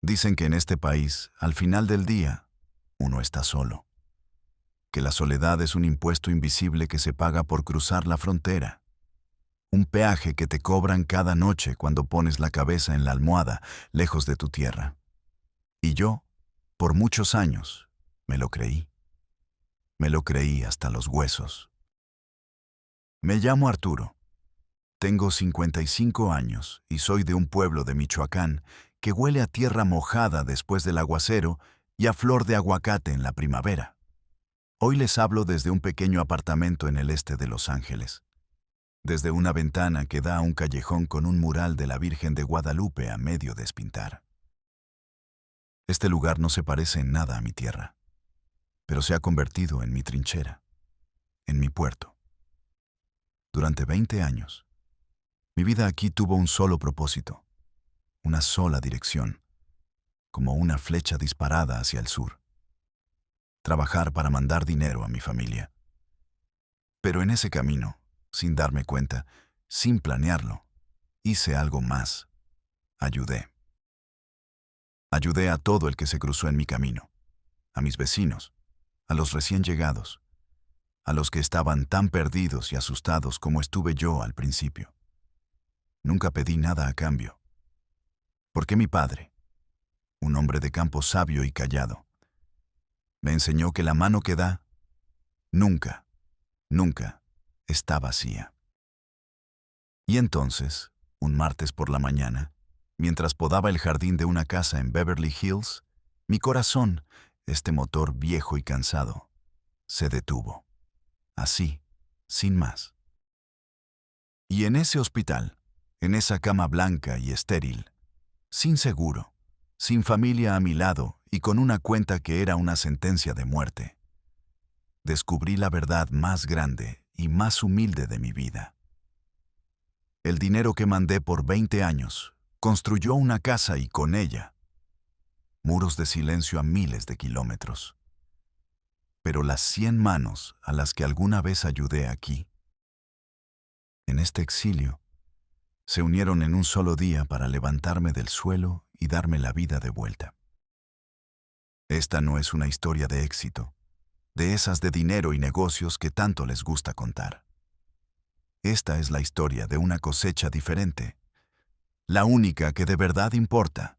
Dicen que en este país, al final del día, uno está solo. Que la soledad es un impuesto invisible que se paga por cruzar la frontera. Un peaje que te cobran cada noche cuando pones la cabeza en la almohada, lejos de tu tierra. Y yo, por muchos años, me lo creí. Me lo creí hasta los huesos. Me llamo Arturo. Tengo 55 años y soy de un pueblo de Michoacán que huele a tierra mojada después del aguacero y a flor de aguacate en la primavera. Hoy les hablo desde un pequeño apartamento en el este de Los Ángeles. Desde una ventana que da a un callejón con un mural de la Virgen de Guadalupe a medio despintar. Este lugar no se parece en nada a mi tierra, pero se ha convertido en mi trinchera, en mi puerto. Durante 20 años, mi vida aquí tuvo un solo propósito, una sola dirección, como una flecha disparada hacia el sur. Trabajar para mandar dinero a mi familia. Pero en ese camino, sin darme cuenta, sin planearlo, hice algo más. Ayudé. Ayudé a todo el que se cruzó en mi camino, a mis vecinos, a los recién llegados, a los que estaban tan perdidos y asustados como estuve yo al principio. Nunca pedí nada a cambio. Porque mi padre, un hombre de campo sabio y callado, me enseñó que la mano que da, nunca, nunca está vacía. Y entonces, un martes por la mañana, mientras podaba el jardín de una casa en Beverly Hills, mi corazón, este motor viejo y cansado, se detuvo. Así, sin más. Y en ese hospital, en esa cama blanca y estéril, sin seguro, sin familia a mi lado y con una cuenta que era una sentencia de muerte, descubrí la verdad más grande y más humilde de mi vida. El dinero que mandé por 20 años construyó una casa y con ella muros de silencio a miles de kilómetros. Pero las 100 manos a las que alguna vez ayudé aquí, en este exilio, se unieron en un solo día para levantarme del suelo y darme la vida de vuelta. Esta no es una historia de éxito, de esas de dinero y negocios que tanto les gusta contar. Esta es la historia de una cosecha diferente, la única que de verdad importa,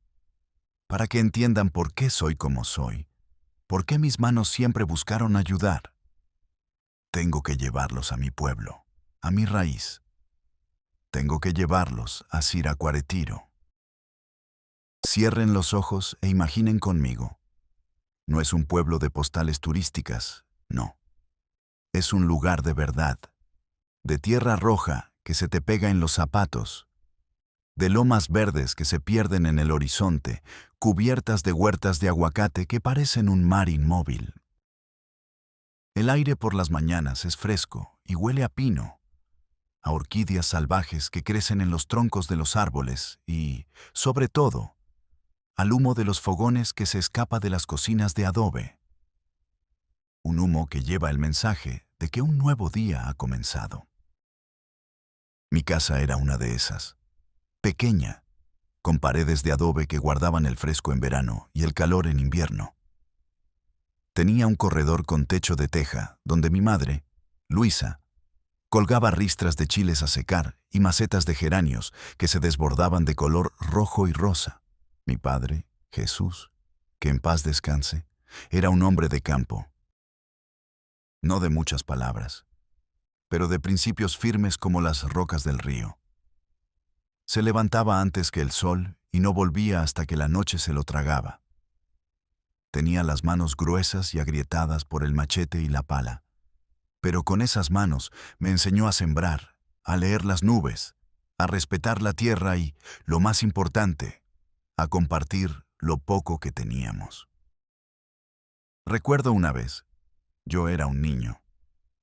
para que entiendan por qué soy como soy, por qué mis manos siempre buscaron ayudar. Tengo que llevarlos a mi pueblo, a mi raíz. Tengo que llevarlos a Siracuaretiro. Cierren los ojos e imaginen conmigo. No es un pueblo de postales turísticas, no. Es un lugar de verdad, de tierra roja que se te pega en los zapatos, de lomas verdes que se pierden en el horizonte, cubiertas de huertas de aguacate que parecen un mar inmóvil. El aire por las mañanas es fresco y huele a pino, a orquídeas salvajes que crecen en los troncos de los árboles y, sobre todo, al humo de los fogones que se escapa de las cocinas de adobe. Un humo que lleva el mensaje de que un nuevo día ha comenzado. Mi casa era una de esas, pequeña, con paredes de adobe que guardaban el fresco en verano y el calor en invierno. Tenía un corredor con techo de teja donde mi madre, Luisa, colgaba ristras de chiles a secar y macetas de geranios que se desbordaban de color rojo y rosa. Mi padre, Jesús, que en paz descanse, era un hombre de campo. No de muchas palabras, pero de principios firmes como las rocas del río. Se levantaba antes que el sol y no volvía hasta que la noche se lo tragaba. Tenía las manos gruesas y agrietadas por el machete y la pala, pero con esas manos me enseñó a sembrar, a leer las nubes, a respetar la tierra y, lo más importante, a compartir lo poco que teníamos. Recuerdo una vez, yo era un niño,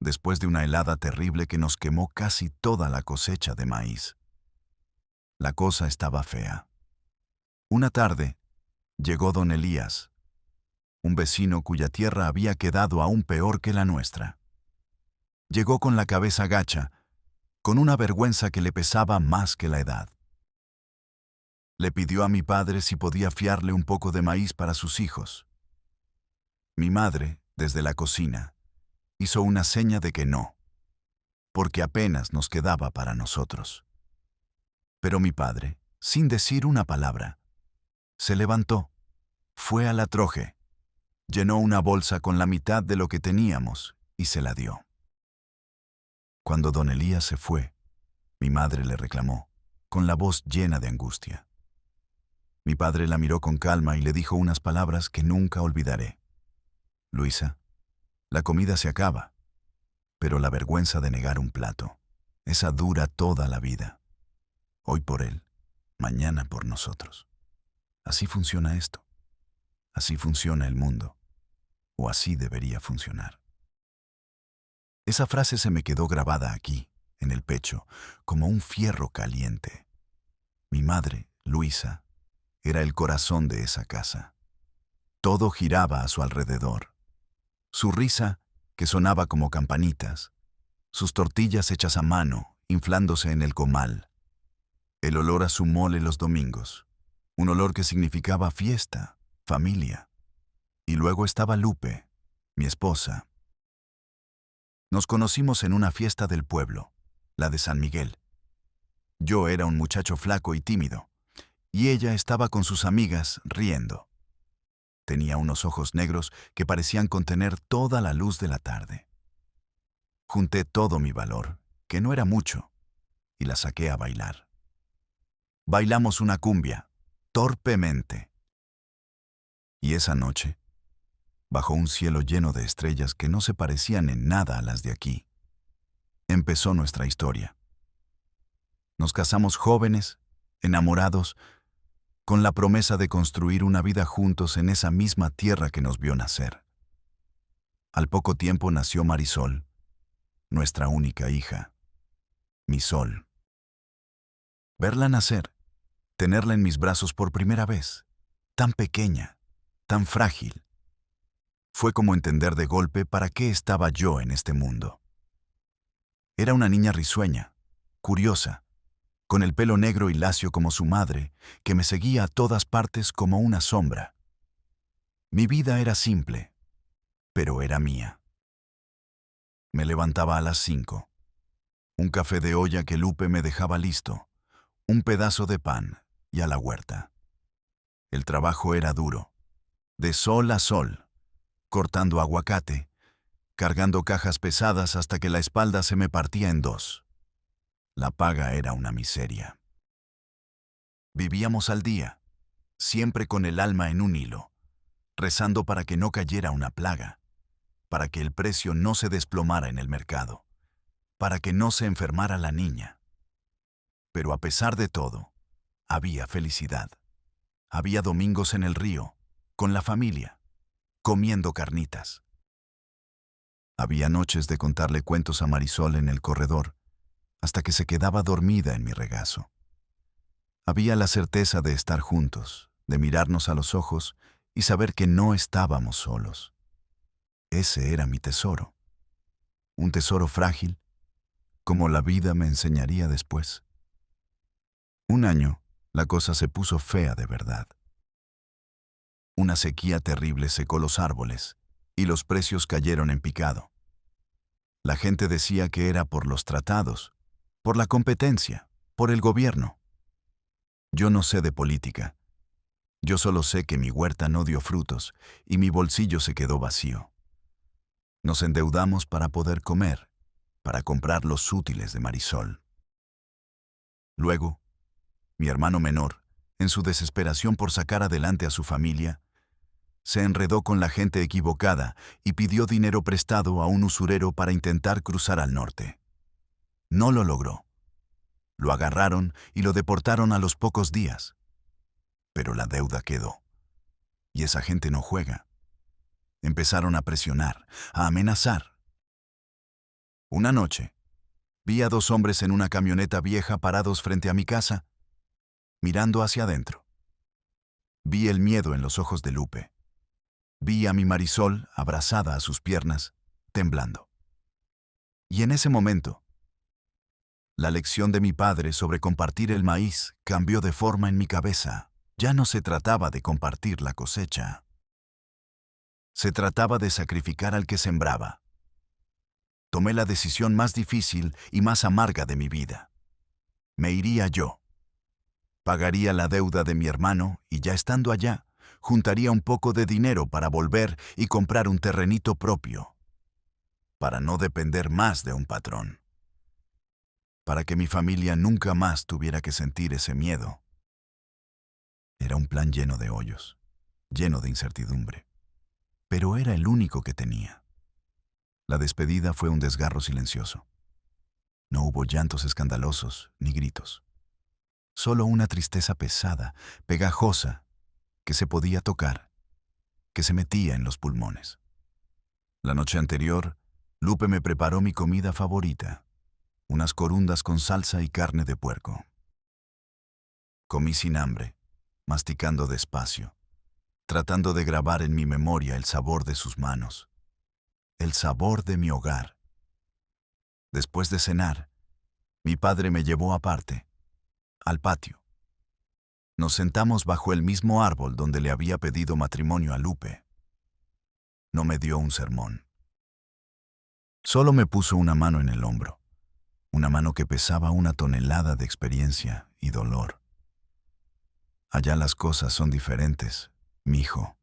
después de una helada terrible que nos quemó casi toda la cosecha de maíz. La cosa estaba fea. Una tarde, llegó don Elías, un vecino cuya tierra había quedado aún peor que la nuestra. Llegó con la cabeza gacha, con una vergüenza que le pesaba más que la edad. Le pidió a mi padre si podía fiarle un poco de maíz para sus hijos. Mi madre, desde la cocina, hizo una seña de que no, porque apenas nos quedaba para nosotros. Pero mi padre, sin decir una palabra, se levantó, fue a la troje, llenó una bolsa con la mitad de lo que teníamos y se la dio. Cuando don Elías se fue, mi madre le reclamó, con la voz llena de angustia. Mi padre la miró con calma y le dijo unas palabras que nunca olvidaré. Luisa, la comida se acaba, pero la vergüenza de negar un plato, esa dura toda la vida. Hoy por él, mañana por nosotros. Así funciona esto. Así funciona el mundo. O así debería funcionar. Esa frase se me quedó grabada aquí, en el pecho, como un fierro caliente. Mi madre, Luisa, era el corazón de esa casa. Todo giraba a su alrededor. Su risa, que sonaba como campanitas, sus tortillas hechas a mano, inflándose en el comal, el olor a su mole los domingos, un olor que significaba fiesta, familia. Y luego estaba Lupe, mi esposa. Nos conocimos en una fiesta del pueblo, la de San Miguel. Yo era un muchacho flaco y tímido, y ella estaba con sus amigas riendo. Tenía unos ojos negros que parecían contener toda la luz de la tarde. Junté todo mi valor, que no era mucho, y la saqué a bailar. Bailamos una cumbia, torpemente. Y esa noche, bajo un cielo lleno de estrellas que no se parecían en nada a las de aquí, empezó nuestra historia. Nos casamos jóvenes, enamorados, con la promesa de construir una vida juntos en esa misma tierra que nos vio nacer. Al poco tiempo nació Marisol, nuestra única hija, mi sol. Verla nacer, tenerla en mis brazos por primera vez, tan pequeña, tan frágil, fue como entender de golpe para qué estaba yo en este mundo. Era una niña risueña, curiosa, con el pelo negro y lacio como su madre, que me seguía a todas partes como una sombra. Mi vida era simple, pero era mía. Me levantaba a las 5. Un café de olla que Lupe me dejaba listo, un pedazo de pan y a la huerta. El trabajo era duro, de sol a sol, cortando aguacate, cargando cajas pesadas hasta que la espalda se me partía en dos. La paga era una miseria. Vivíamos al día, siempre con el alma en un hilo, rezando para que no cayera una plaga, para que el precio no se desplomara en el mercado, para que no se enfermara la niña. Pero a pesar de todo, había felicidad. Había domingos en el río, con la familia, comiendo carnitas. Había noches de contarle cuentos a Marisol en el corredor, hasta que se quedaba dormida en mi regazo. Había la certeza de estar juntos, de mirarnos a los ojos y saber que no estábamos solos. Ese era mi tesoro. Un tesoro frágil, como la vida me enseñaría después. Un año, la cosa se puso fea de verdad. Una sequía terrible secó los árboles y los precios cayeron en picado. La gente decía que era por los tratados, por la competencia, por el gobierno. Yo no sé de política. Yo solo sé que mi huerta no dio frutos y mi bolsillo se quedó vacío. Nos endeudamos para poder comer, para comprar los útiles de Marisol. Luego, mi hermano menor, en su desesperación por sacar adelante a su familia, se enredó con la gente equivocada y pidió dinero prestado a un usurero para intentar cruzar al norte. No lo logró. Lo agarraron y lo deportaron a los pocos días. Pero la deuda quedó. Y esa gente no juega. Empezaron a presionar, a amenazar. Una noche, vi a 2 hombres en una camioneta vieja parados frente a mi casa, mirando hacia adentro. Vi el miedo en los ojos de Lupe. Vi a mi Marisol abrazada a sus piernas, temblando. Y en ese momento, La lección de mi padre sobre compartir el maíz cambió de forma en mi cabeza. Ya no se trataba de compartir la cosecha. Se trataba de sacrificar al que sembraba. Tomé la decisión más difícil y más amarga de mi vida. Me iría yo. Pagaría la deuda de mi hermano y ya estando allá, juntaría un poco de dinero para volver y comprar un terrenito propio, para no depender más de un patrón, para que mi familia nunca más tuviera que sentir ese miedo. Era un plan lleno de hoyos, lleno de incertidumbre, pero era el único que tenía. La despedida fue un desgarro silencioso. No hubo llantos escandalosos ni gritos. Solo una tristeza pesada, pegajosa, que se podía tocar, que se metía en los pulmones. La noche anterior, Lupe me preparó mi comida favorita, unas corundas con salsa y carne de puerco. Comí sin hambre, masticando despacio, tratando de grabar en mi memoria el sabor de sus manos, el sabor de mi hogar. Después de cenar, mi padre me llevó aparte, al patio. Nos sentamos bajo el mismo árbol donde le había pedido matrimonio a Lupe. No me dio un sermón. Solo me puso una mano en el hombro, una mano que pesaba 1 tonelada de experiencia y dolor. Allá las cosas son diferentes, mijo,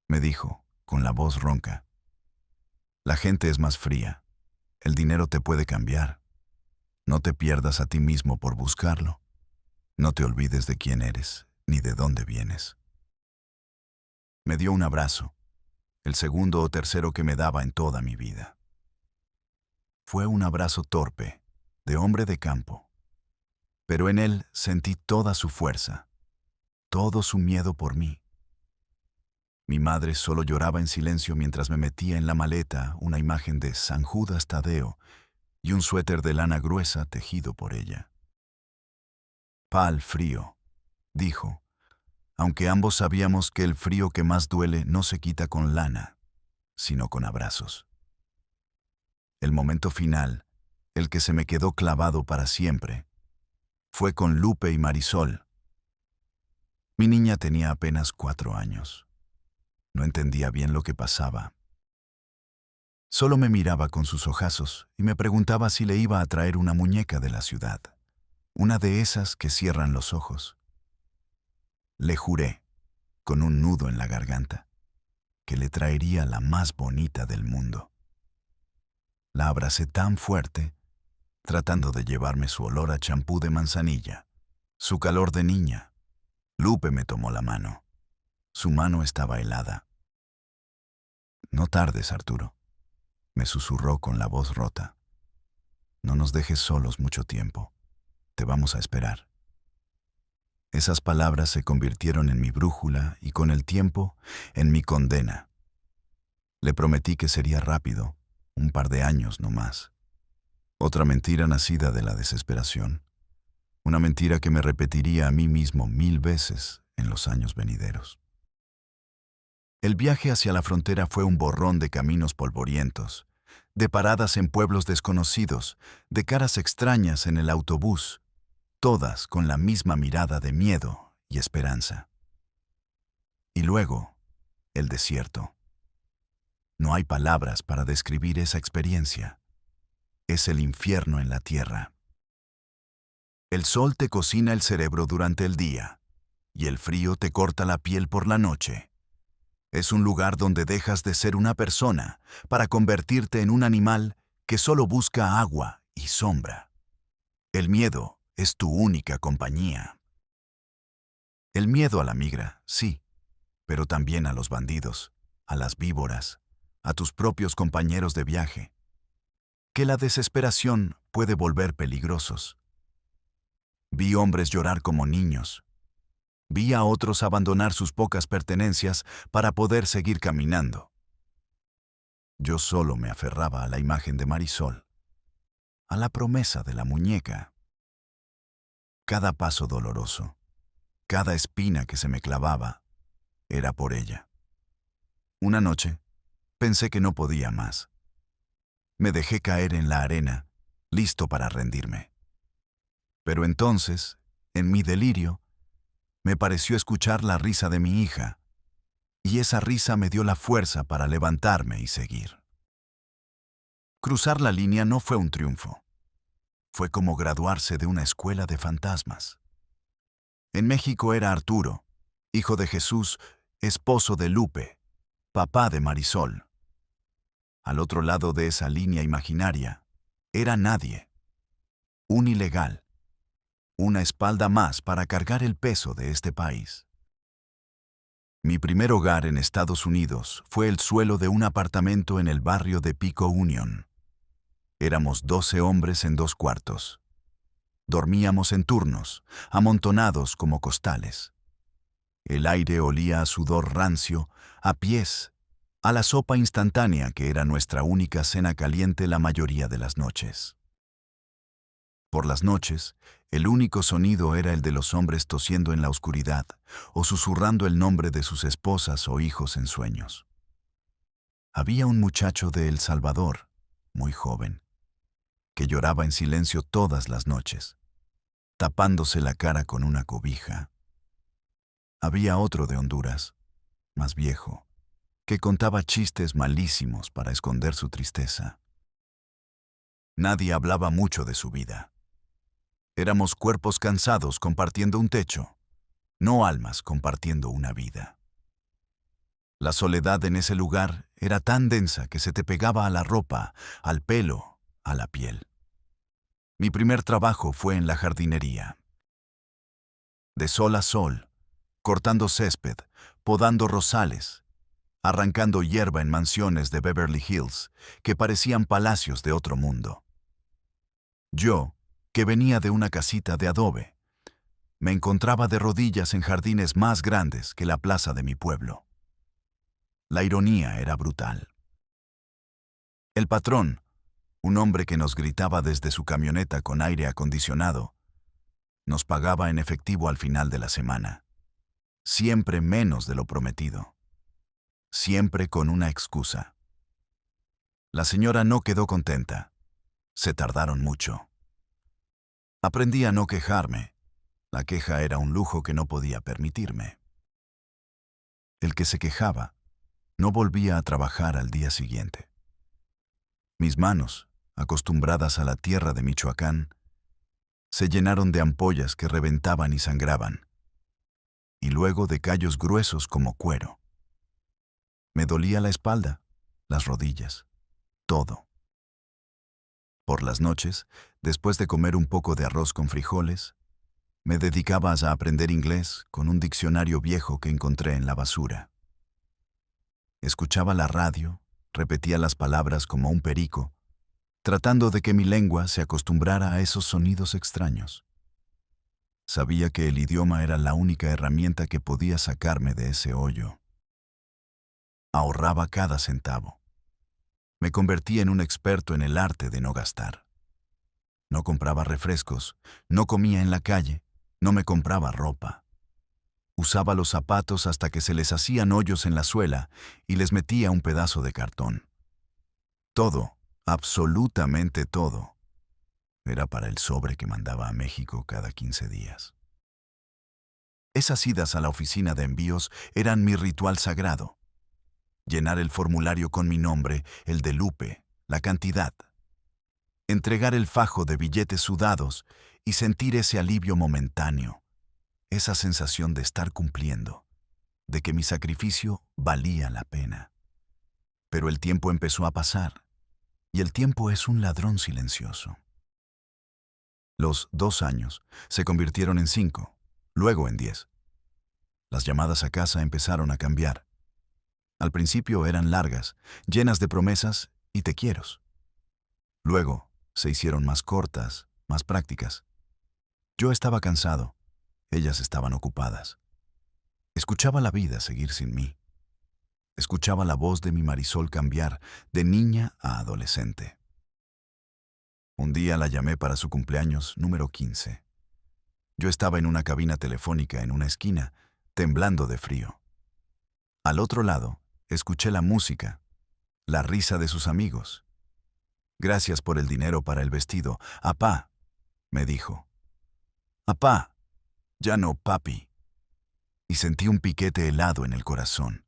me dijo, con la voz ronca. La gente es más fría. El dinero te puede cambiar. No te pierdas a ti mismo por buscarlo. No te olvides de quién eres, ni de dónde vienes. Me dio un abrazo, el segundo o tercero que me daba en toda mi vida. Fue un abrazo torpe, de hombre de campo, pero en él sentí toda su fuerza, todo su miedo por mí. Mi madre solo lloraba en silencio mientras me metía en la maleta una imagen de San Judas Tadeo y un suéter de lana gruesa tejido por ella. Pal frío, dijo, aunque ambos sabíamos que el frío que más duele no se quita con lana, sino con abrazos. El momento final, el que se me quedó clavado para siempre, fue con Lupe y Marisol. Mi niña tenía apenas 4 años. No entendía bien lo que pasaba. Solo me miraba con sus ojazos y me preguntaba si le iba a traer una muñeca de la ciudad, una de esas que cierran los ojos. Le juré, con un nudo en la garganta, que le traería la más bonita del mundo. La abracé tan fuerte, tratando de llevarme su olor a champú de manzanilla, su calor de niña. Lupe me tomó la mano. Su mano estaba helada. No tardes, Arturo, me susurró con la voz rota. No nos dejes solos mucho tiempo. Te vamos a esperar. Esas palabras se convirtieron en mi brújula y con el tiempo en mi condena. Le prometí que sería rápido, un par de años no más. Otra mentira nacida de la desesperación. Una mentira que me repetiría a mí mismo 1000 veces en los años venideros. El viaje hacia la frontera fue un borrón de caminos polvorientos, de paradas en pueblos desconocidos, de caras extrañas en el autobús, todas con la misma mirada de miedo y esperanza. Y luego, el desierto. No hay palabras para describir esa experiencia. Es el infierno en la tierra. El sol te cocina el cerebro durante el día, y el frío te corta la piel por la noche. Es un lugar donde dejas de ser una persona para convertirte en un animal que solo busca agua y sombra. El miedo es tu única compañía. El miedo a la migra, sí, pero también a los bandidos, a las víboras, a tus propios compañeros de viaje, que la desesperación puede volver peligrosos. Vi hombres llorar como niños. Vi a otros abandonar sus pocas pertenencias para poder seguir caminando. Yo solo me aferraba a la imagen de Marisol, a la promesa de la muñeca. Cada paso doloroso, cada espina que se me clavaba, era por ella. Una noche, pensé que no podía más. Me dejé caer en la arena, listo para rendirme. Pero entonces, en mi delirio, me pareció escuchar la risa de mi hija, y esa risa me dio la fuerza para levantarme y seguir. Cruzar la línea no fue un triunfo. Fue como graduarse de una escuela de fantasmas. En México era Arturo, hijo de Jesús, esposo de Lupe, papá de Marisol. Al otro lado de esa línea imaginaria, era nadie, un ilegal, una espalda más para cargar el peso de este país. Mi primer hogar en Estados Unidos fue el suelo de un apartamento en el barrio de Pico Union. Éramos 12 hombres en 2 cuartos. Dormíamos en turnos, amontonados como costales. El aire olía a sudor rancio, a pies, a la sopa instantánea que era nuestra única cena caliente la mayoría de las noches. Por las noches, el único sonido era el de los hombres tosiendo en la oscuridad o susurrando el nombre de sus esposas o hijos en sueños. Había un muchacho de El Salvador, muy joven, que lloraba en silencio todas las noches, tapándose la cara con una cobija. Había otro de Honduras, más viejo, que contaba chistes malísimos para esconder su tristeza. Nadie hablaba mucho de su vida. Éramos cuerpos cansados compartiendo un techo, no almas compartiendo una vida. La soledad en ese lugar era tan densa que se te pegaba a la ropa, al pelo, a la piel. Mi primer trabajo fue en la jardinería. De sol a sol, cortando césped, podando rosales, arrancando hierba en mansiones de Beverly Hills que parecían palacios de otro mundo. Yo, que venía de una casita de adobe, me encontraba de rodillas en jardines más grandes que la plaza de mi pueblo. La ironía era brutal. El patrón, un hombre que nos gritaba desde su camioneta con aire acondicionado, nos pagaba en efectivo al final de la semana, siempre menos de lo prometido, siempre con una excusa. La señora no quedó contenta. Se tardaron mucho. Aprendí a no quejarme. La queja era un lujo que no podía permitirme. El que se quejaba no volvía a trabajar al día siguiente. Mis manos, acostumbradas a la tierra de Michoacán, se llenaron de ampollas que reventaban y sangraban, y luego de callos gruesos como cuero. Me dolía la espalda, las rodillas, todo. Por las noches, después de comer un poco de arroz con frijoles, me dedicaba a aprender inglés con un diccionario viejo que encontré en la basura. Escuchaba la radio, repetía las palabras como un perico, tratando de que mi lengua se acostumbrara a esos sonidos extraños. Sabía que el idioma era la única herramienta que podía sacarme de ese hoyo. Ahorraba cada centavo. Me convertí en un experto en el arte de no gastar. No compraba refrescos, no comía en la calle, no me compraba ropa. Usaba los zapatos hasta que se les hacían hoyos en la suela y les metía un pedazo de cartón. Todo, absolutamente todo, era para el sobre que mandaba a México cada 15 días. Esas idas a la oficina de envíos eran mi ritual sagrado. Llenar el formulario con mi nombre, el de Lupe, la cantidad. Entregar el fajo de billetes sudados y sentir ese alivio momentáneo, esa sensación de estar cumpliendo, de que mi sacrificio valía la pena. Pero el tiempo empezó a pasar, y el tiempo es un ladrón silencioso. Los 2 años se convirtieron en 5, luego en 10. Las llamadas a casa empezaron a cambiar. Al principio eran largas, llenas de promesas y te quiero. Luego se hicieron más cortas, más prácticas. Yo estaba cansado, ellas estaban ocupadas. Escuchaba la vida seguir sin mí. Escuchaba la voz de mi Marisol cambiar de niña a adolescente. Un día la llamé para su cumpleaños número 15. Yo estaba en una cabina telefónica en una esquina, temblando de frío. Al otro lado, escuché la música, la risa de sus amigos. «Gracias por el dinero para el vestido, apá», me dijo. «Apá, ya no, papi». Y sentí un piquete helado en el corazón.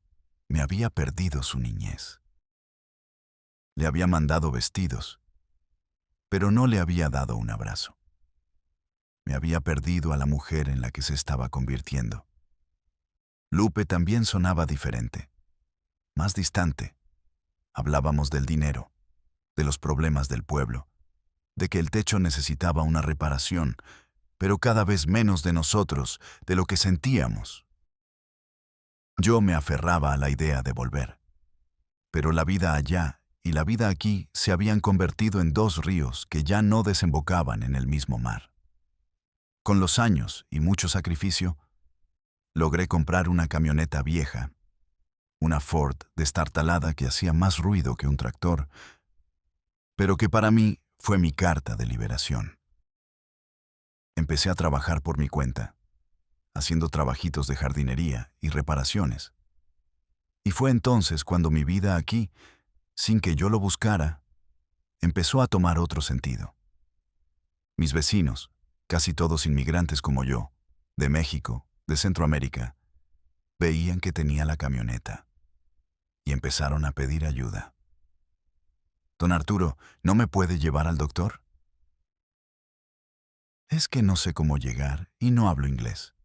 Me había perdido su niñez. Le había mandado vestidos, pero no le había dado un abrazo. Me había perdido a la mujer en la que se estaba convirtiendo. Lupe también sonaba diferente, más distante. Hablábamos del dinero, de los problemas del pueblo, de que el techo necesitaba una reparación, pero cada vez menos de nosotros, de lo que sentíamos. Yo me aferraba a la idea de volver, pero la vida allá y la vida aquí se habían convertido en dos ríos que ya no desembocaban en el mismo mar. Con los años y mucho sacrificio, logré comprar una camioneta vieja, una Ford destartalada que hacía más ruido que un tractor, pero que para mí fue mi carta de liberación. Empecé a trabajar por mi cuenta, haciendo trabajitos de jardinería y reparaciones. Y fue entonces cuando mi vida aquí, sin que yo lo buscara, empezó a tomar otro sentido. Mis vecinos, casi todos inmigrantes como yo, de México, de Centroamérica, veían que tenía la camioneta y empezaron a pedir ayuda. «Don Arturo, ¿no me puede llevar al doctor?» «Es que no sé cómo llegar y no hablo inglés».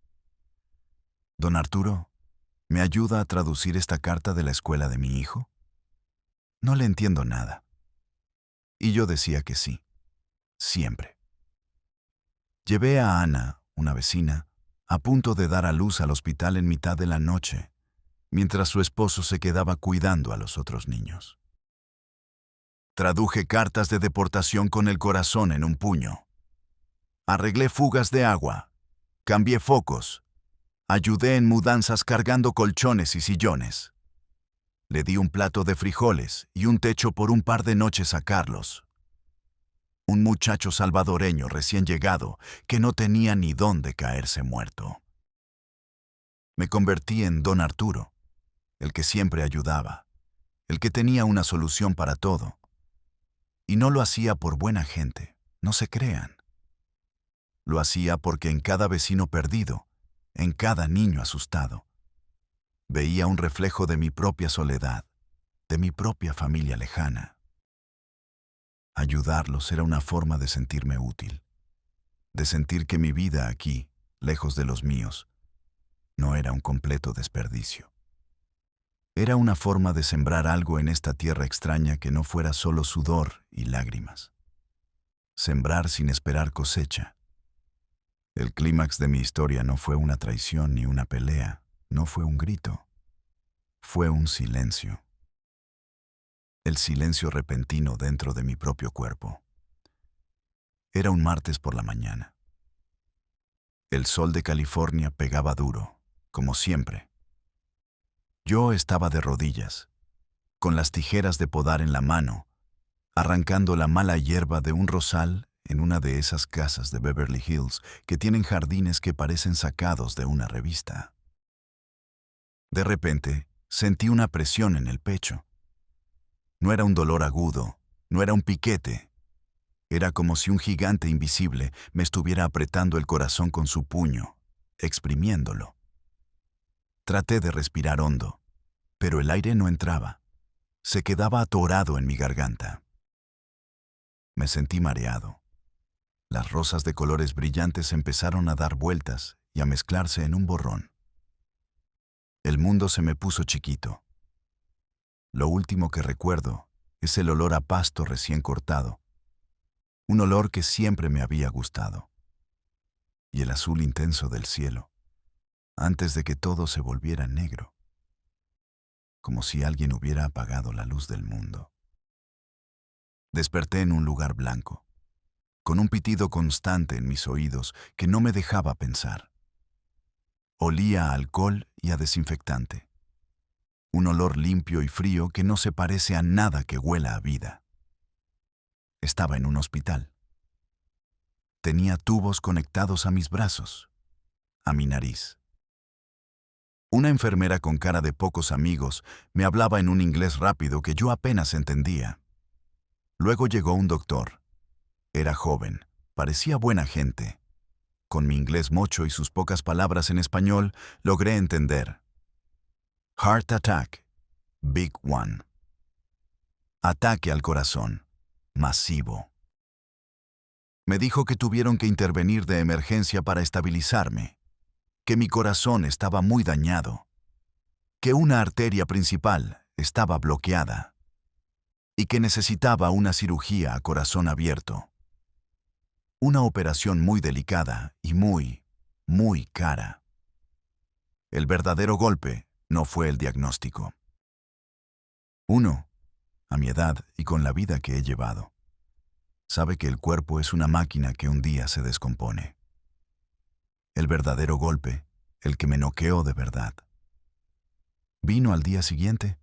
«Don Arturo, ¿me ayuda a traducir esta carta de la escuela de mi hijo? No le entiendo nada». Y yo decía que sí, siempre. Llevé a Ana, una vecina, a punto de dar a luz al hospital en mitad de la noche, mientras su esposo se quedaba cuidando a los otros niños. Traduje cartas de deportación con el corazón en un puño. Arreglé fugas de agua, cambié focos, ayudé en mudanzas cargando colchones y sillones. Le di un plato de frijoles y un techo por un par de noches a Carlos, un muchacho salvadoreño recién llegado que no tenía ni dónde caerse muerto. Me convertí en Don Arturo, el que siempre ayudaba, el que tenía una solución para todo. Y no lo hacía por buena gente, no se crean. Lo hacía porque en cada vecino perdido, en cada niño asustado, veía un reflejo de mi propia soledad, de mi propia familia lejana. Ayudarlos era una forma de sentirme útil, de sentir que mi vida aquí, lejos de los míos, no era un completo desperdicio. Era una forma de sembrar algo en esta tierra extraña que no fuera solo sudor y lágrimas. Sembrar sin esperar cosecha. El clímax de mi historia no fue una traición ni una pelea, no fue un grito. Fue un silencio. El silencio repentino dentro de mi propio cuerpo. Era un martes por la mañana. El sol de California pegaba duro, como siempre. Yo estaba de rodillas, con las tijeras de podar en la mano, arrancando la mala hierba de un rosal en una de esas casas de Beverly Hills que tienen jardines que parecen sacados de una revista. De repente, sentí una presión en el pecho. No era un dolor agudo, no era un piquete. Era como si un gigante invisible me estuviera apretando el corazón con su puño, exprimiéndolo. Traté de respirar hondo, pero el aire no entraba. Se quedaba atorado en mi garganta. Me sentí mareado. Las rosas de colores brillantes empezaron a dar vueltas y a mezclarse en un borrón. El mundo se me puso chiquito. Lo último que recuerdo es el olor a pasto recién cortado, un olor que siempre me había gustado, y el azul intenso del cielo, antes de que todo se volviera negro, como si alguien hubiera apagado la luz del mundo. Desperté en un lugar blanco, con un pitido constante en mis oídos que no me dejaba pensar. Olía a alcohol y a desinfectante. Un olor limpio y frío que no se parece a nada que huela a vida. Estaba en un hospital. Tenía tubos conectados a mis brazos, a mi nariz. Una enfermera con cara de pocos amigos me hablaba en un inglés rápido que yo apenas entendía. Luego llegó un doctor. Era joven, parecía buena gente, con mi inglés mocho y sus pocas palabras en español, logré entender. Heart attack, big one. Ataque al corazón, masivo. Me dijo que tuvieron que intervenir de emergencia para estabilizarme, que mi corazón estaba muy dañado, que una arteria principal estaba bloqueada y que necesitaba una cirugía a corazón abierto. Una operación muy delicada y muy cara. El verdadero golpe no fue el diagnóstico. Uno, a mi edad y con la vida que he llevado, sabe que el cuerpo es una máquina que un día se descompone. El verdadero golpe, el que me noqueó de verdad, vino al día siguiente,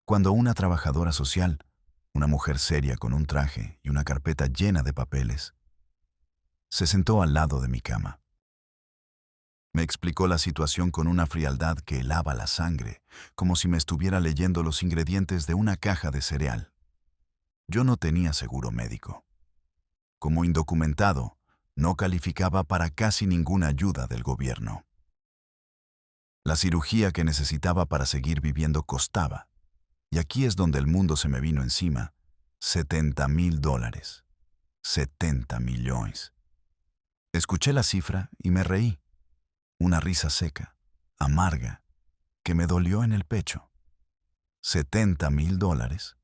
cuando una trabajadora social, una mujer seria con un traje y una carpeta llena de papeles, se sentó al lado de mi cama. Me explicó la situación con una frialdad que helaba la sangre, como si me estuviera leyendo los ingredientes de una caja de cereal. Yo no tenía seguro médico. Como indocumentado, no calificaba para casi ninguna ayuda del gobierno. La cirugía que necesitaba para seguir viviendo costaba, y aquí es donde el mundo se me vino encima, $70,000. 70 millones. Escuché la cifra y me reí. Una risa seca, amarga, que me dolió en el pecho. $70,000.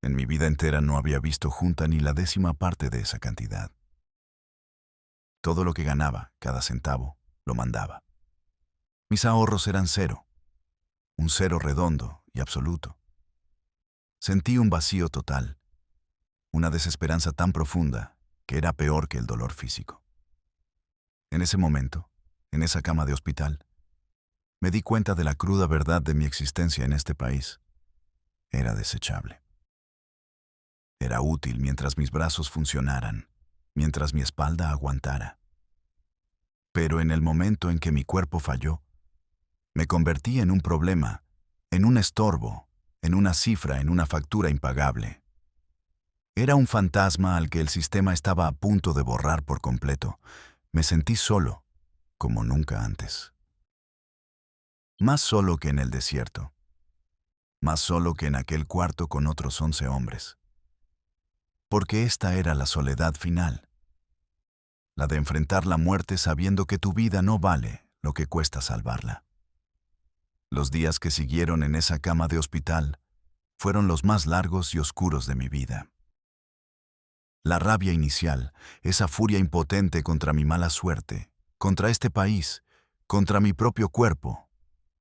En mi vida entera no había visto junta ni la 10ª parte de esa cantidad. Todo lo que ganaba, cada centavo, lo mandaba. Mis ahorros eran cero, un cero redondo y absoluto. Sentí un vacío total, una desesperanza tan profunda que era peor que el dolor físico. En ese momento, en esa cama de hospital, me di cuenta de la cruda verdad de mi existencia en este país. Era desechable. Era útil mientras mis brazos funcionaran, mientras mi espalda aguantara. Pero en el momento en que mi cuerpo falló, me convertí en un problema, en un estorbo, en una cifra, en una factura impagable. Era un fantasma al que el sistema estaba a punto de borrar por completo. Me sentí solo, como nunca antes. Más solo que en el desierto. Más solo que en aquel cuarto con otros 11 hombres. Porque esta era la soledad final. La de enfrentar la muerte sabiendo que tu vida no vale lo que cuesta salvarla. Los días que siguieron en esa cama de hospital fueron los más largos y oscuros de mi vida. La rabia inicial, esa furia impotente contra mi mala suerte, contra este país, contra mi propio cuerpo,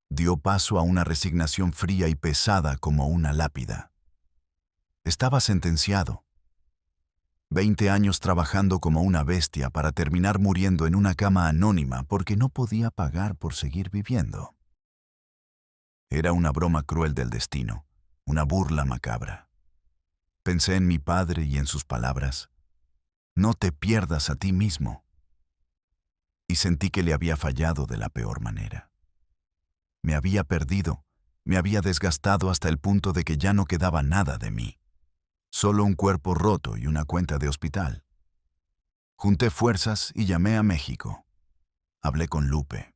dio paso a una resignación fría y pesada como una lápida. Estaba sentenciado. 20 años trabajando como una bestia para terminar muriendo en una cama anónima porque no podía pagar por seguir viviendo. Era una broma cruel del destino, una burla macabra. Pensé en mi padre y en sus palabras, «No te pierdas a ti mismo». Y sentí que le había fallado de la peor manera. Me había perdido, me había desgastado hasta el punto de que ya no quedaba nada de mí. Solo un cuerpo roto y una cuenta de hospital. Junté fuerzas y llamé a México. Hablé con Lupe.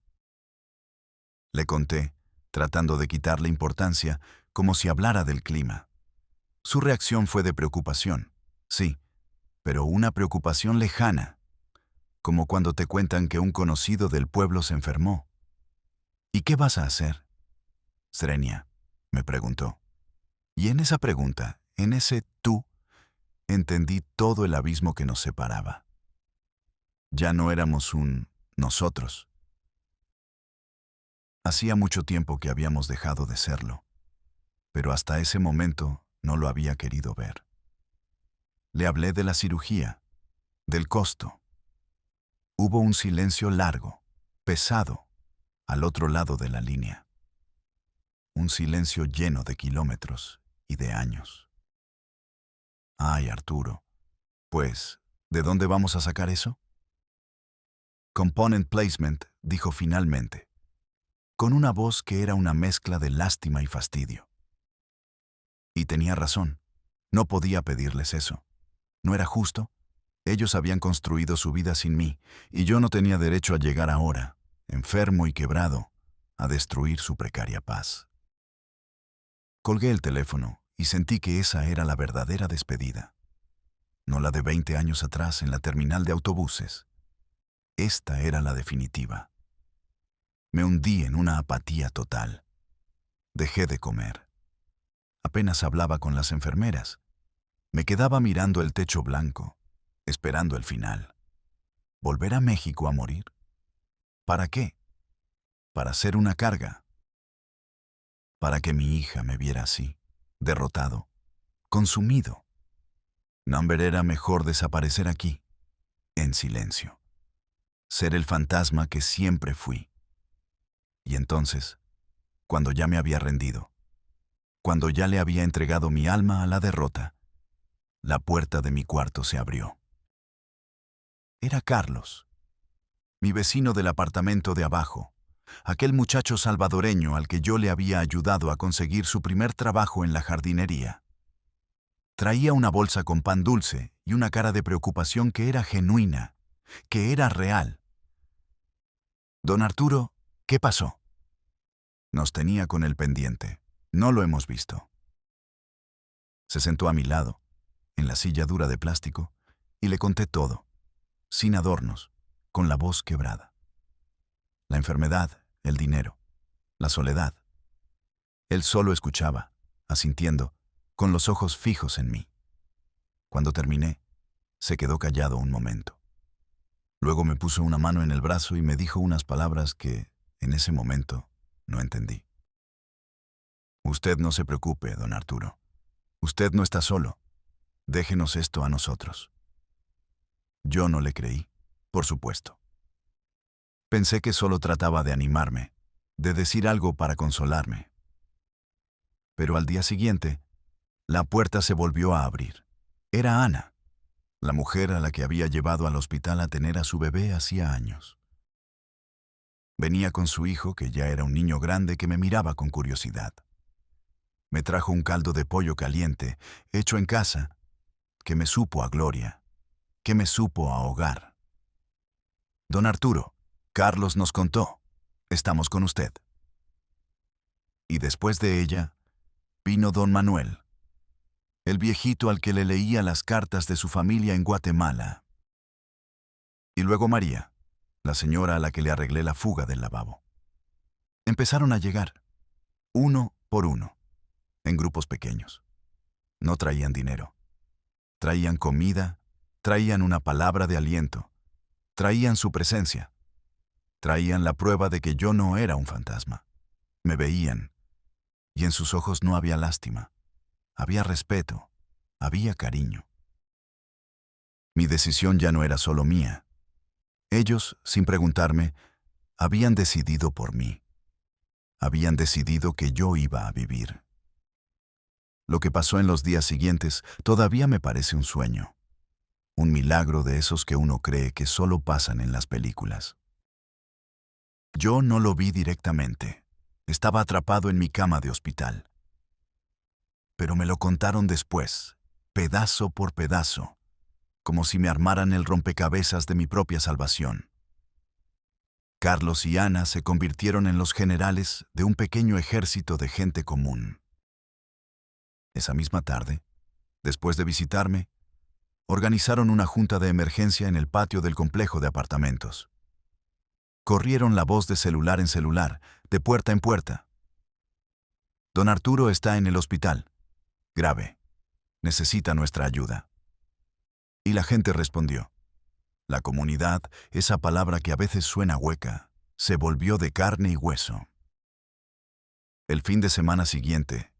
Le conté, tratando de quitarle importancia, como si hablara del clima. Su reacción fue de preocupación, sí, pero una preocupación lejana, como cuando te cuentan que un conocido del pueblo se enfermó. ¿Y qué vas a hacer? Srenia, me preguntó. Y en esa pregunta, en ese tú, entendí todo el abismo que nos separaba. Ya no éramos un nosotros. Hacía mucho tiempo que habíamos dejado de serlo, pero hasta ese momento no lo había querido ver. Le hablé de la cirugía, del costo. Hubo un silencio largo, pesado, al otro lado de la línea. Un silencio lleno de kilómetros y de años. Ay, Arturo, pues, ¿de dónde vamos a sacar eso? Component Placement, dijo finalmente, con una voz que era una mezcla de lástima y fastidio. Y tenía razón, no podía pedirles eso. No era justo, Ellos habían construido su vida sin mí, y yo no tenía derecho a llegar ahora, enfermo y quebrado, a destruir su precaria paz. Colgué el teléfono y sentí que esa era la verdadera despedida. No la de 20 años atrás en la terminal de autobuses. Esta era la definitiva. Me hundí en una apatía total. Dejé de comer. Apenas hablaba con las enfermeras. Me quedaba mirando el techo blanco, esperando el final. ¿Volver a México a morir? ¿Para qué? Para ser una carga. Para que mi hija me viera así, derrotado, consumido. Number, era mejor desaparecer aquí, en silencio. Ser el fantasma que siempre fui. Y entonces, cuando ya me había rendido, cuando ya le había entregado mi alma a la derrota, la puerta de mi cuarto se abrió. Era Carlos, mi vecino del apartamento de abajo, aquel muchacho salvadoreño al que yo le había ayudado a conseguir su primer trabajo en la jardinería. Traía una bolsa con pan dulce y una cara de preocupación que era genuina, que era real. Don Arturo, ¿qué pasó? Nos tenía con el pendiente. No lo hemos visto. Se sentó a mi lado, en la silla dura de plástico, y le conté todo, sin adornos, con la voz quebrada. La enfermedad, el dinero, la soledad. Él solo escuchaba, asintiendo, con los ojos fijos en mí. Cuando terminé, se quedó callado un momento. Luego me puso una mano en el brazo y me dijo unas palabras que, en ese momento, no entendí. Usted no se preocupe, don Arturo. Usted no está solo. Déjenos esto a nosotros. Yo no le creí, por supuesto. Pensé que solo trataba de animarme, de decir algo para consolarme. Pero al día siguiente, la puerta se volvió a abrir. Era Ana, la mujer a la que había llevado al hospital a tener a su bebé hacía años. Venía con su hijo, que ya era un niño grande que me miraba con curiosidad. Me trajo un caldo de pollo caliente, hecho en casa, que me supo a gloria, que me supo a hogar. Don Arturo, Carlos nos contó, estamos con usted. Y después de ella, vino don Manuel, el viejito al que le leía las cartas de su familia en Guatemala. Y luego María, la señora a la que le arreglé la fuga del lavabo. Empezaron a llegar, uno por uno, en grupos pequeños. No traían dinero. Traían comida, traían una palabra de aliento, traían su presencia. Traían la prueba de que yo no era un fantasma. Me veían, y en sus ojos no había lástima. Había respeto, había cariño. Mi decisión ya no era solo mía. Ellos, sin preguntarme, habían decidido por mí. Habían decidido que yo iba a vivir. Lo que pasó en los días siguientes todavía me parece un sueño. Un milagro de esos que uno cree que solo pasan en las películas. Yo no lo vi directamente. Estaba atrapado en mi cama de hospital. Pero me lo contaron después, pedazo por pedazo, como si me armaran el rompecabezas de mi propia salvación. Carlos y Ana se convirtieron en los generales de un pequeño ejército de gente común. Esa misma tarde, después de visitarme, organizaron una junta de emergencia en el patio del complejo de apartamentos. Corrieron la voz de celular en celular, de puerta en puerta. Don Arturo está en el hospital. Grave. Necesita nuestra ayuda. Y la gente respondió. La comunidad, esa palabra que a veces suena hueca, se volvió de carne y hueso. El fin de semana siguiente,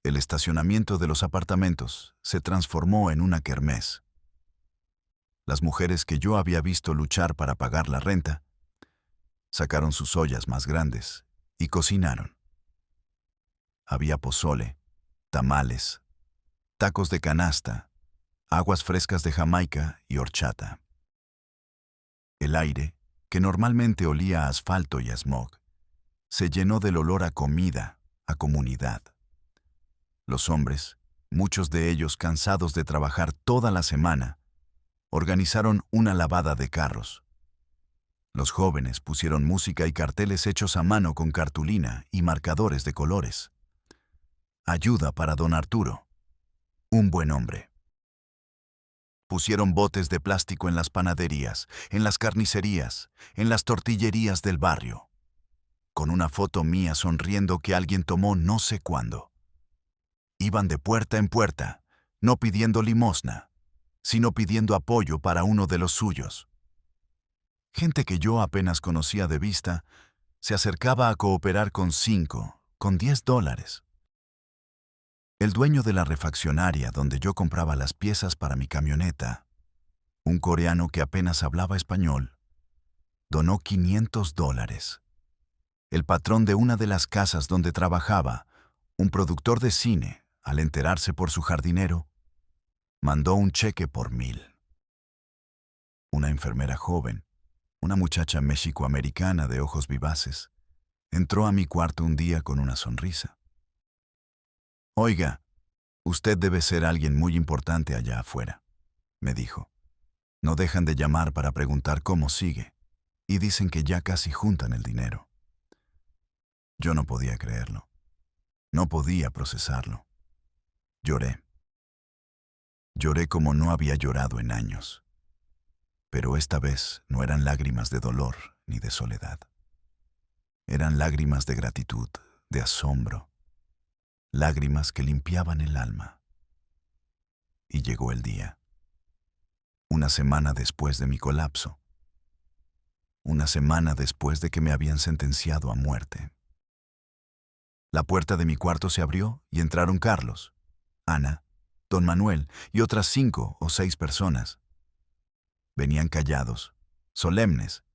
el estacionamiento de los apartamentos se transformó en una kermés. Las mujeres que yo había visto luchar para pagar la renta, sacaron sus ollas más grandes y cocinaron. Había pozole, tamales, tacos de canasta, aguas frescas de Jamaica y horchata. El aire, que normalmente olía a asfalto y a smog, se llenó del olor a comida, a comunidad. Los hombres, muchos de ellos cansados de trabajar toda la semana, Organizaron una lavada de carros. Los jóvenes pusieron música y carteles hechos a mano con cartulina y marcadores de colores. Ayuda para don Arturo, un buen hombre. Pusieron botes de plástico en las panaderías, en las carnicerías, en las tortillerías del barrio, con una foto mía sonriendo que alguien tomó no sé cuándo. Iban de puerta en puerta, no pidiendo limosna, sino pidiendo apoyo para uno de los suyos. Gente que yo apenas conocía de vista, se acercaba a cooperar con 5, con $10. El dueño de la refaccionaria donde yo compraba las piezas para mi camioneta, un coreano que apenas hablaba español, donó $500. El patrón de una de las casas donde trabajaba, un productor de cine, al enterarse por su jardinero, mandó un cheque por 1,000. Una enfermera joven, una muchacha mexicoamericana de ojos vivaces, entró a mi cuarto un día con una sonrisa. «Oiga, usted debe ser alguien muy importante allá afuera», me dijo. «No dejan de llamar para preguntar cómo sigue, y dicen que ya casi juntan el dinero». Yo no podía creerlo. No podía procesarlo. Lloré. Lloré como no había llorado en años. Pero esta vez no eran lágrimas de dolor ni de soledad. Eran lágrimas de gratitud, de asombro, lágrimas que limpiaban el alma. Y llegó el día. Una semana después de mi colapso. Una semana después de que me habían sentenciado a muerte. La puerta de mi cuarto se abrió y entraron Carlos, Ana, don Manuel y otras 5 o 6 personas. Venían callados, solemnes,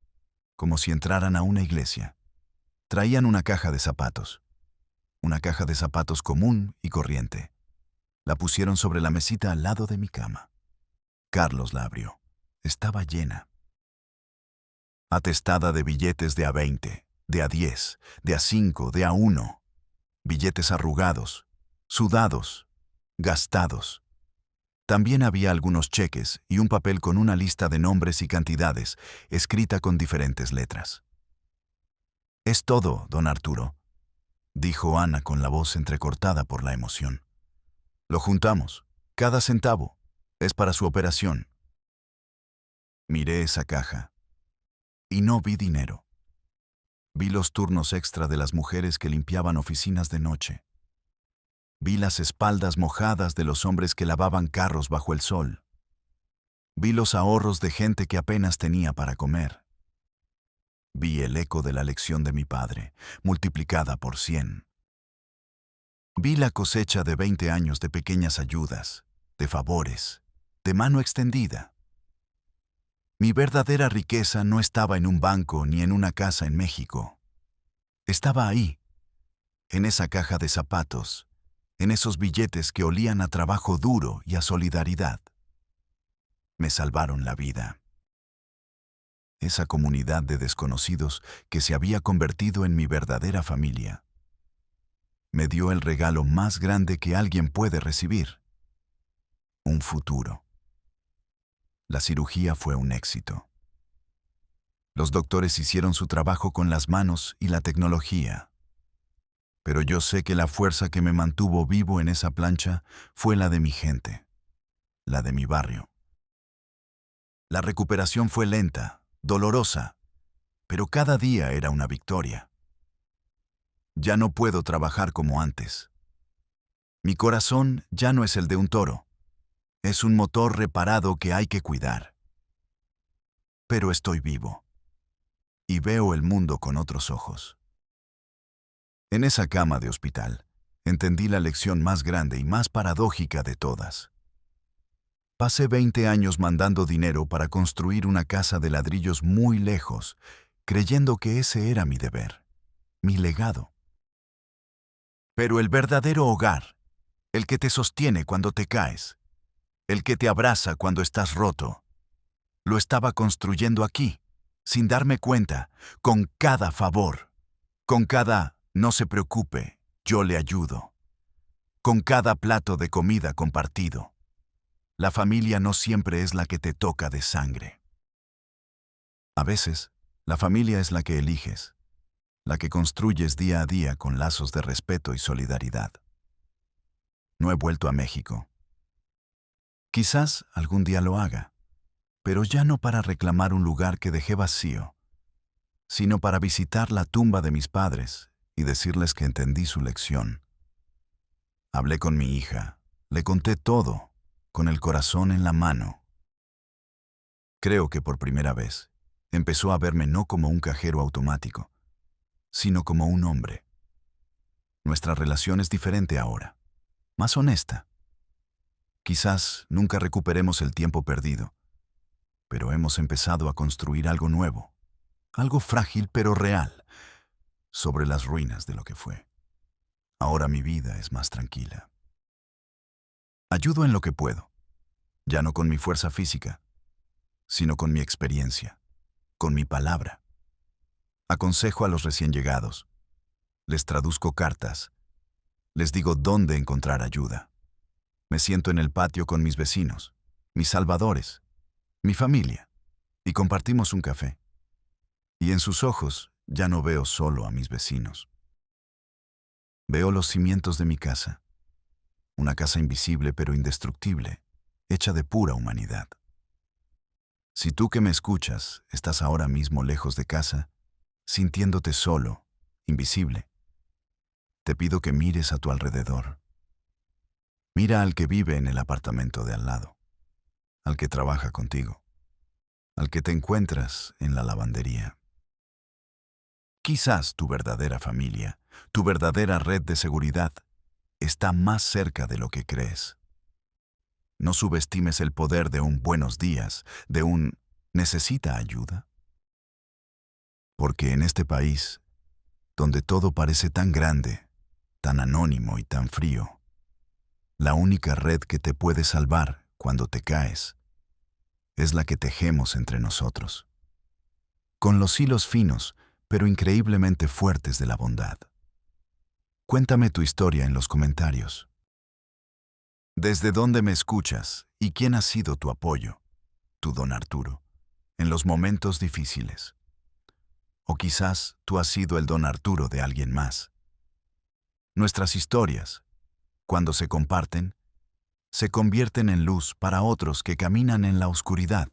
como si entraran a una iglesia. Traían una caja de zapatos común y corriente. La pusieron sobre la mesita al lado de mi cama. Carlos la abrió. Estaba llena. Atestada de billetes de a 20, de a 10, de a 5, de a 1. Billetes arrugados, sudados, gastados. También había algunos cheques y un papel con una lista de nombres y cantidades, escrita con diferentes letras. «Es todo, don Arturo», dijo Ana con la voz entrecortada por la emoción. «Lo juntamos. Cada centavo. Es para su operación». Miré esa caja y no vi dinero. Vi los turnos extra de las mujeres que limpiaban oficinas de noche. Vi las espaldas mojadas de los hombres que lavaban carros bajo el sol. Vi los ahorros de gente que apenas tenía para comer. Vi el eco de la lección de mi padre, multiplicada por 100. Vi la cosecha de 20 años de pequeñas ayudas, de favores, de mano extendida. Mi verdadera riqueza no estaba en un banco ni en una casa en México. Estaba ahí, en esa caja de zapatos, en esos billetes que olían a trabajo duro y a solidaridad. Me salvaron la vida. Esa comunidad de desconocidos que se había convertido en mi verdadera familia me dio el regalo más grande que alguien puede recibir: un futuro. La cirugía fue un éxito. Los doctores hicieron su trabajo con las manos y la tecnología. Pero yo sé que la fuerza que me mantuvo vivo en esa plancha fue la de mi gente, la de mi barrio. La recuperación fue lenta, dolorosa, pero cada día era una victoria. Ya no puedo trabajar como antes. Mi corazón ya no es el de un toro. Es un motor reparado que hay que cuidar. Pero estoy vivo. Y veo el mundo con otros ojos. En esa cama de hospital, entendí la lección más grande y más paradójica de todas. Pasé 20 años mandando dinero para construir una casa de ladrillos muy lejos, creyendo que ese era mi deber, mi legado. Pero el verdadero hogar, el que te sostiene cuando te caes, el que te abraza cuando estás roto, lo estaba construyendo aquí, sin darme cuenta, con cada favor, con cada «no se preocupe, yo le ayudo», con cada plato de comida compartido. La familia no siempre es la que te toca de sangre. A veces, la familia es la que eliges, la que construyes día a día con lazos de respeto y solidaridad. No he vuelto a México. Quizás algún día lo haga, pero ya no para reclamar un lugar que dejé vacío, sino para visitar la tumba de mis padres y decirles que entendí su lección. Hablé con mi hija, le conté todo, con el corazón en la mano. Creo que por primera vez empezó a verme no como un cajero automático, sino como un hombre. Nuestra relación es diferente ahora, más honesta. Quizás nunca recuperemos el tiempo perdido, pero hemos empezado a construir algo nuevo, algo frágil pero real, sobre las ruinas de lo que fue. Ahora mi vida es más tranquila. Ayudo en lo que puedo, ya no con mi fuerza física, sino con mi experiencia, con mi palabra. Aconsejo a los recién llegados, les traduzco cartas, les digo dónde encontrar ayuda. Me siento en el patio con mis vecinos, mis salvadores, mi familia, y compartimos un café. Y en sus ojos ya no veo solo a mis vecinos. Veo los cimientos de mi casa, una casa invisible pero indestructible, hecha de pura humanidad. Si tú que me escuchas estás ahora mismo lejos de casa, sintiéndote solo, invisible, te pido que mires a tu alrededor. Mira al que vive en el apartamento de al lado, al que trabaja contigo, al que te encuentras en la lavandería. Quizás tu verdadera familia, tu verdadera red de seguridad, está más cerca de lo que crees. No subestimes el poder de un buenos días, de un ¿necesita ayuda? Porque en este país, donde todo parece tan grande, tan anónimo y tan frío, la única red que te puede salvar cuando te caes es la que tejemos entre nosotros, con los hilos finos pero increíblemente fuertes de la bondad. Cuéntame tu historia en los comentarios. ¿Desde dónde me escuchas y quién ha sido tu apoyo, tu don Arturo, en los momentos difíciles? O quizás tú has sido el don Arturo de alguien más. Nuestras historias, cuando se comparten, se convierten en luz para otros que caminan en la oscuridad.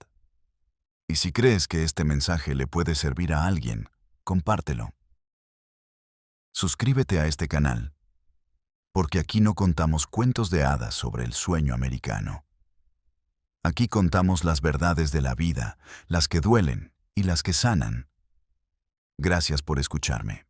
Y si crees que este mensaje le puede servir a alguien, compártelo. Suscríbete a este canal, porque aquí no contamos cuentos de hadas sobre el sueño americano. Aquí contamos las verdades de la vida, las que duelen y las que sanan. Gracias por escucharme.